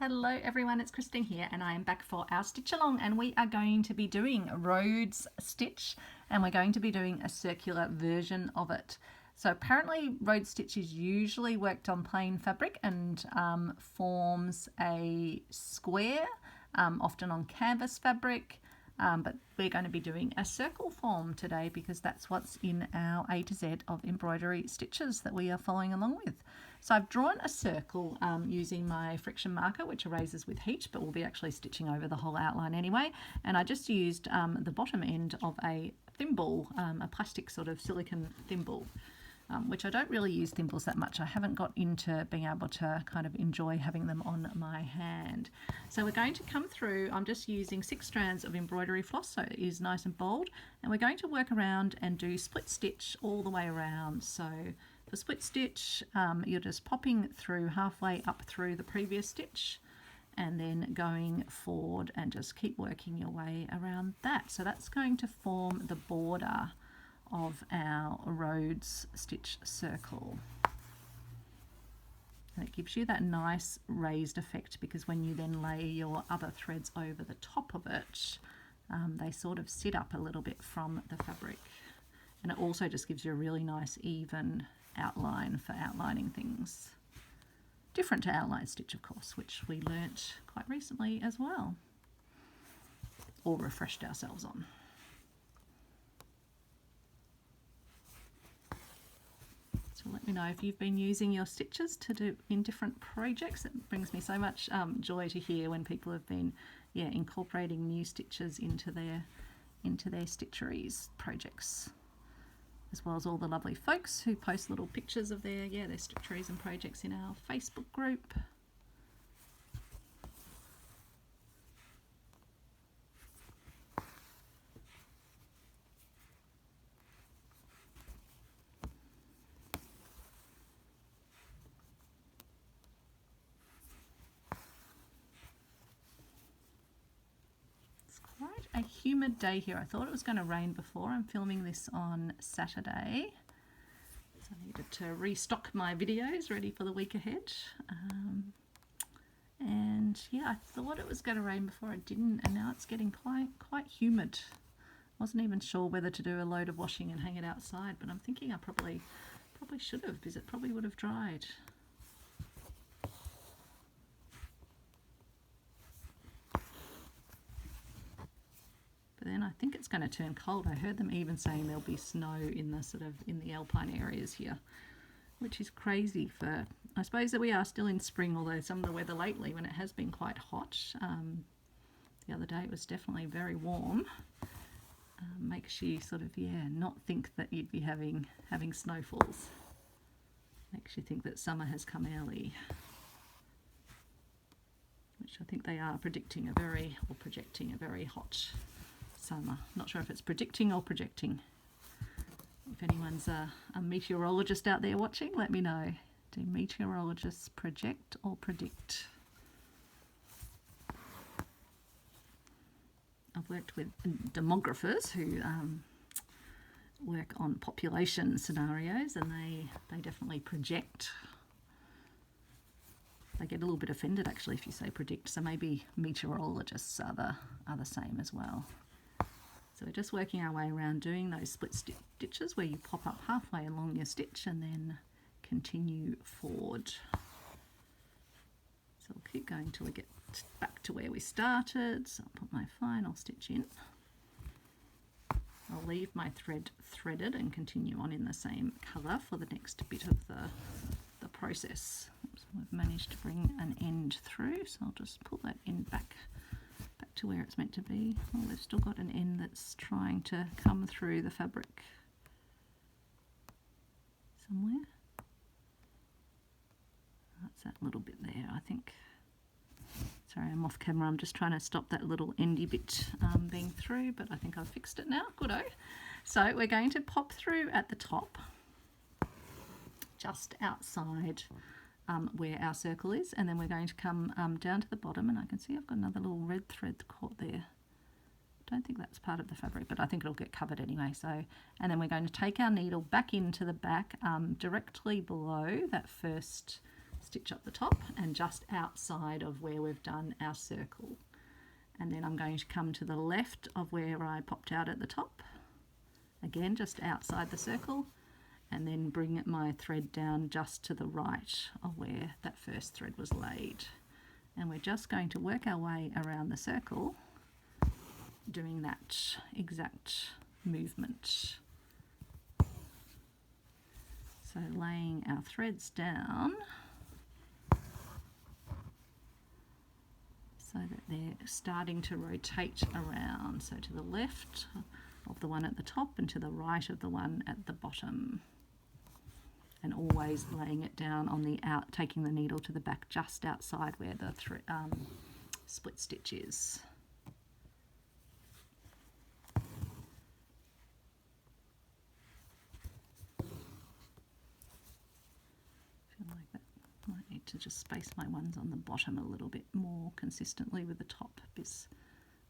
Hello everyone, it's Christine here and I am back for our stitch along, and we are going to be doing a Rhodes stitch and we're going to be doing a circular version of it. So apparently Rhodes stitch is usually worked on plain fabric and forms a square, often on canvas fabric, but we're going to be doing a circle form today because that's what's in our A to Z of embroidery stitches that we are following along with. So I've drawn a circle using my friction marker, which erases with heat, but we'll be actually stitching over the whole outline anyway. And I just used the bottom end of a thimble, a plastic sort of silicone thimble, which I don't really use thimbles that much. I haven't got into being able to kind of enjoy having them on my hand. So we're going to come through, I'm just using 6 strands of embroidery floss, so it is nice and bold. And we're going to work around and do split stitch all the way around. So for split stitch, you're just popping through halfway up through the previous stitch and then going forward and just keep working your way around that. So that's going to form the border of our Rhodes stitch circle. And it gives you that nice raised effect because when you then lay your other threads over the top of it, they sort of sit up a little bit from the fabric. And it also just gives you a really nice even outline for outlining things. Different to outline stitch, of course, which we learnt quite recently as well, or refreshed ourselves on. So let me know if you've been using your stitches to do in different projects. It brings me so much joy to hear when people have been incorporating new stitches into their stitcheries projects, as well as all the lovely folks who post little pictures of their stitcheries and projects in our Facebook group. Quite a humid day here. I thought it was going to rain before. I'm filming this on Saturday, so I needed to restock my videos ready for the week ahead. And yeah, I thought it was going to rain before, it didn't, and now it's getting quite humid. Wasn't even sure whether to do a load of washing and hang it outside, but I'm thinking I probably should have, because it probably would have dried. But then I think it's going to turn cold. I heard them even saying there'll be snow in the alpine areas here, which is crazy for, I suppose that we are still in spring, although some of the weather lately when it has been quite hot. The other day it was definitely very warm. Makes you sort of, not think that you'd be having snowfalls. Makes you think that summer has come early, which I think they are projecting a very hot summer. Not sure if it's predicting or projecting. If anyone's a meteorologist out there watching, let me know. Do meteorologists project or predict? I've worked with demographers who work on population scenarios, and they definitely project. They get a little bit offended actually if you say predict, so maybe meteorologists are the same as well. So we're just working our way around doing those split stitches where you pop up halfway along your stitch and then continue forward. So we'll keep going till we get back to where we started. So I'll put my final stitch in. I'll leave my thread threaded and continue on in the same colour for the next bit of the process. So we've managed to bring an end through, so I'll just pull that end back to where it's meant to be. Oh, we've still got an end that's trying to come through the fabric somewhere. That's that little bit there, I think. Sorry, I'm off camera. I'm just trying to stop that little endy bit being through, but I think I've fixed it now. Good-o. So we're going to pop through at the top, just outside where our circle is, and then we're going to come down to the bottom, and I can see I've got another little red thread caught there. Don't think that's part of the fabric, but I think it'll get covered anyway. So, and then we're going to take our needle back into the back, directly below that first stitch up the top and just outside of where we've done our circle. And then I'm going to come to the left of where I popped out at the top, again just outside the circle, and then bring my thread down just to the right of where that first thread was laid. And we're just going to work our way around the circle doing that exact movement. So laying our threads down so that they're starting to rotate around. So to the left of the one at the top and to the right of the one at the bottom. And always laying it down on the taking the needle to the back just outside where the split stitch is. Might need to just space my ones on the bottom a little bit more consistently with the top, because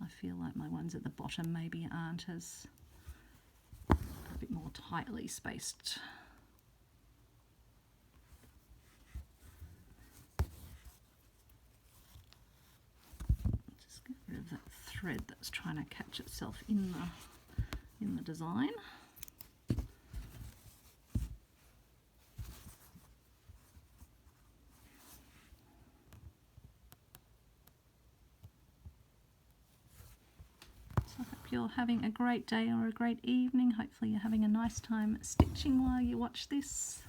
I feel like my ones at the bottom maybe aren't as a bit more tightly spaced. Just get rid of that thread that's trying to catch itself in the design. You're having a great day or a great evening. Hopefully you're having a nice time stitching while you watch this.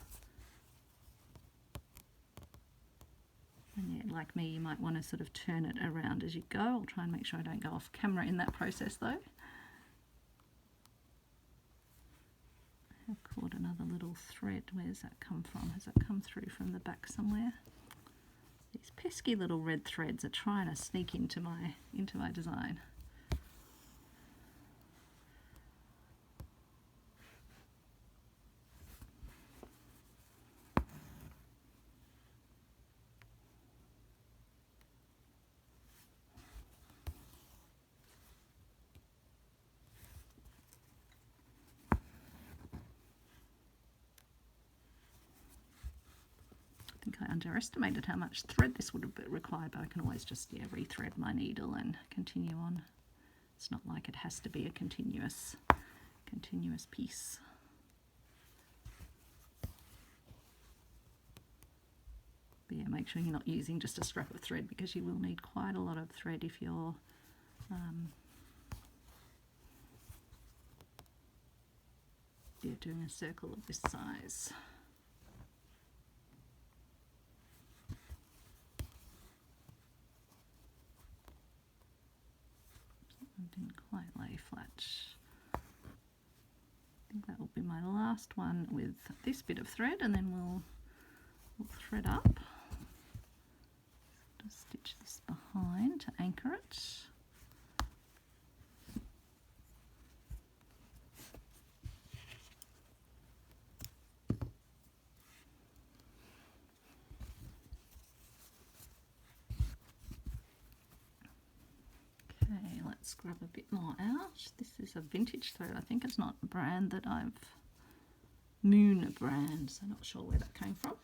And yeah, like me, you might want to sort of turn it around as you go. I'll try and make sure I don't go off camera in that process though. I've caught another little thread. Where's that come from? Has that come through from the back somewhere? These pesky little red threads are trying to sneak into my design. I underestimated how much thread this would have required, but I can always just rethread my needle and continue on. It's not like it has to be a continuous piece. But yeah, make sure you're not using just a scrap of thread, because you will need quite a lot of thread if you're doing a circle of this size. Didn't quite lay flat. I think that will be my last one with this bit of thread, and then we'll thread up. Just stitch this behind to anchor it. Let's grab a bit more out. This is a vintage thread. I think it's not a brand that Moon brand, so not sure where that came from.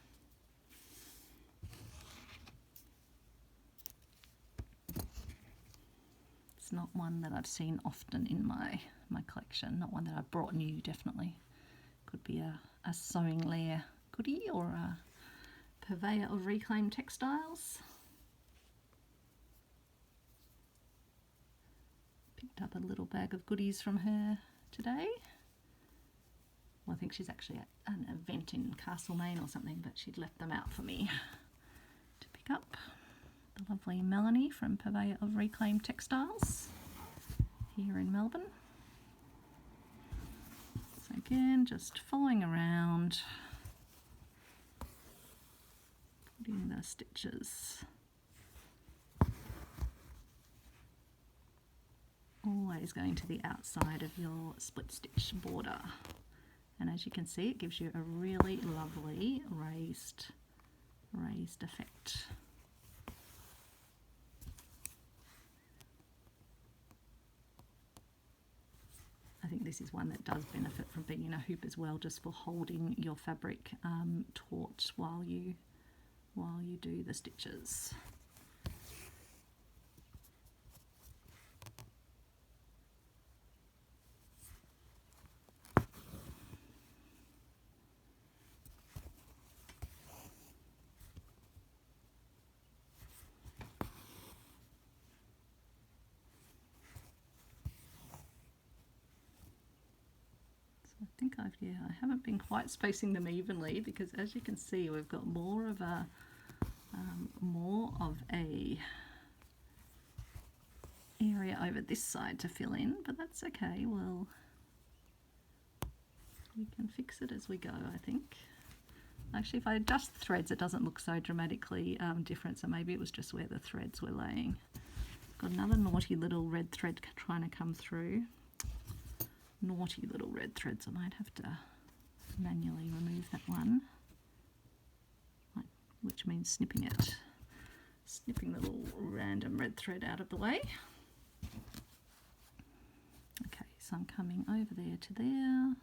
It's not one that I've seen often in my collection, not one that I've brought new, definitely. Could be a Sewing Lair goodie or a purveyor of reclaimed textiles. Picked up a little bag of goodies from her today. Well, I think she's actually at an event in Castlemaine or something, but she'd left them out for me to pick up. The lovely Melanie from Purveyor of Reclaimed Textiles here in Melbourne. So again, just following around, putting the stitches. Always going to the outside of your split stitch border, and as you can see, it gives you a really lovely raised effect. I think this is one that does benefit from being in a hoop as well, just for holding your fabric taut while you while you do the stitches. I haven't been quite spacing them evenly because, as you can see, we've got more of a area over this side to fill in, but that's okay. Well, we can fix it as we go, I think. Actually, if I adjust the threads, it doesn't look so dramatically different, so maybe it was just where the threads were laying. Got another naughty little red thread trying to come through. Naughty little red threads. I might have to manually remove that one, which means snipping it. Snipping the little random red thread out of the way. Okay, so I'm coming over there to there.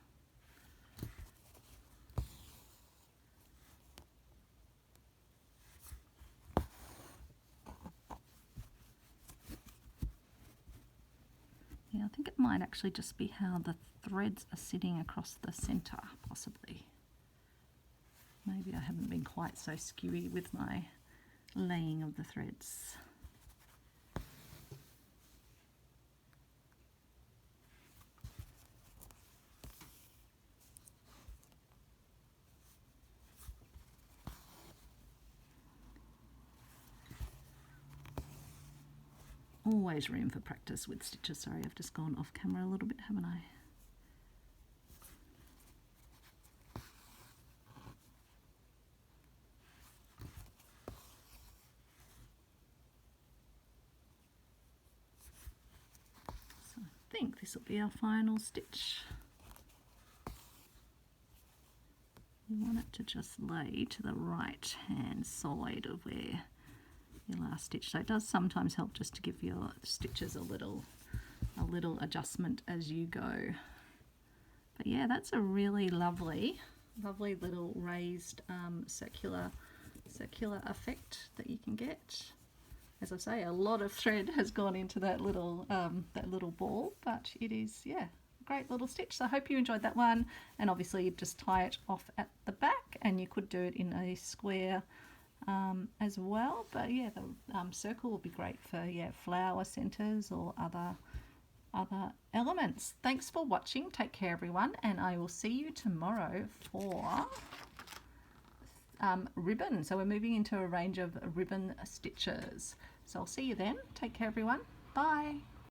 Yeah, I think it might actually just be how the threads are sitting across the centre, possibly. Maybe I haven't been quite so skewy with my laying of the threads. Always room for practice with stitches. Sorry, I've just gone off camera a little bit, haven't I? So I think this will be our final stitch. You want it to just lay to the right hand side of where your last stitch. So it does sometimes help just to give your stitches a little adjustment as you go. But yeah, that's a really lovely little raised circular effect that you can get. As I say, a lot of thread has gone into that little ball, but it is, yeah, great little stitch. So I hope you enjoyed that one, and obviously you just tie it off at the back, and you could do it in a square as well. But yeah, the circle will be great for, yeah, flower centers or other elements. Thanks for watching. Take care, everyone, and I will see you tomorrow for ribbon. So we're moving into a range of ribbon stitches. So I'll see you then. Take care, everyone. Bye.